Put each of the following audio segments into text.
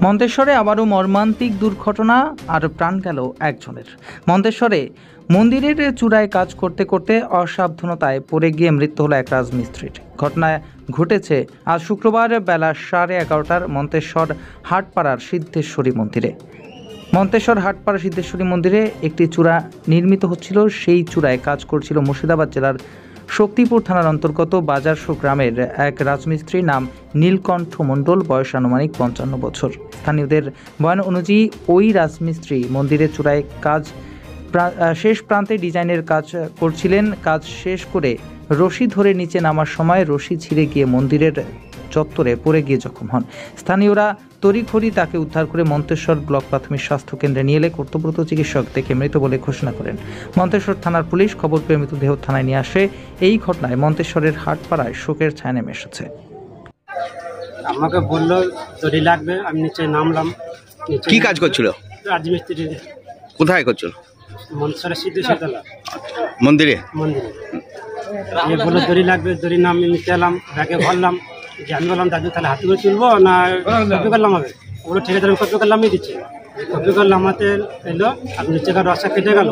মন্তেশ্বরে আবারও মর্মান্তিক দুর্ঘটনা আর প্রাণ গেল একজনের। মন্তেশ্বরে মন্দিরের চূড়ায় কাজ করতে করতে অসাবধানতায় পড়ে গিয়ে মৃত্যু হলো এক রাজমিস্ত্রির। ঘটনায় ঘটেছে আজ শুক্রবার বেলা 11:30টার মন্তেশ্বর হাটপাড়ার সিদ্ধেশ্বরী মন্দিরে। মন্তেশ্বর হাটপাড়া সিদ্ধেশ্বরী মন্দিরে একটি চূড়া নির্মিত হচ্ছিল। সেই চূড়ায় কাজ করছিল মুর্শিদাবাদ জেলার শক্তিপুর থানার অন্তর্গত বাজারশো গ্রামের এক রাজমিস্ত্রি, নাম নীলকণ্ঠ মণ্ডল, বয়স আনুমানিক 55 বছর। স্থানীয়দের বয়ান অনুযায়ী ওই রাজমিস্ত্রি মন্দিরের চূড়ায় কাজ শেষ প্রান্তে ডিজাইনের কাজ করছিলেন। কাজ শেষ করে রশি ধরে নিচে নামার সময় রশি ছিঁড়ে গিয়ে মন্দিরের চত্বরে পড়ে গিয়ে জখম হন। স্থানীয়রা তড়িঘড়ি তাকে উদ্ধার করে মন্তেশ্বর ব্লক প্রাথমিক স্বাস্থ্য কেন্দ্রে নিয়ে এলে কর্তব্যরত চিকিৎসক দেখে মৃত বলে ঘোষণা করেন। মন্তেশ্বর থানার পুলিশ খবর পেয়ে মৃতদেহ থানায় নিয়ে আসে। এই ঘটনায় মন্তেশ্বরের হাটপাড়ায় শোকের ছায়া নেমে এসেছে। আমাকে বললো দড়ি লাগবে, আমি নিচে নামলাম। কি কাজ করছিল? রাজমিস্ত্রি। কোথায় করছিল? মন্তেশ্বরের সিদ্ধেশ্বরতলা মন্দিরে। আমি বললো দড়ি লাগবে, দড়ি নাম নিচে এলাম, ব্যাগে ভরলাম। যে আমি বললাম দাদু তাহলে হাতে করে তুলবো না কপি করলাম হবে? ওগুলো ঠিক আছে, আমি কপি করলামই দিচ্ছি। কপি করলাম আমাতে এলো, আর নিচেকার রসা কেটে গেল,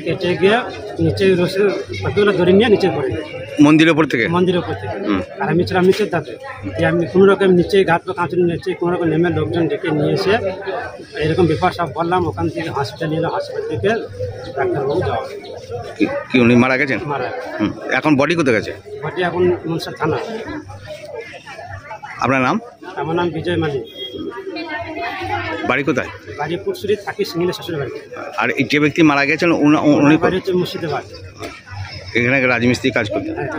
কেটে গিয়ে নিচে রসে কপিগুলো দড়ি নিয়ে নিচে পড়ে গেল মন্দিরের উপর থেকে। মন্দিরের উপর থেকে। আর আমি ছিলাম নিচের দাঁতে, যে আমি কোনো রকম নিচে ঘাট কাঁচুন নিচে কোনো রকম নেমে লোকজন ডেকে নিয়ে এসে এরকম ব্যাপার সব বললাম। ওখান থেকে হসপিটাল নিলাম, হসপিটাল থেকে ডাক্তারবাবু যাওয়া। কি উনি মারা গেছেন? মারা এখন বডি কোথায় গেছে? বডি এখন মনসা থানা। আপনার নাম? আমার নাম বিজয় মালিক। বাড়ি কোথায়? বাড়ি পুরসুরি, থাকি সিঙ্গিলে শ্বশুর বাড়ি। আর এই যে ব্যক্তি মারা গেছেন উনি বাড়ি হচ্ছে মুর্শিদাবাদ। এখানে রাজমিস্ত্রি কাজ করতেন। হ্যাঁ,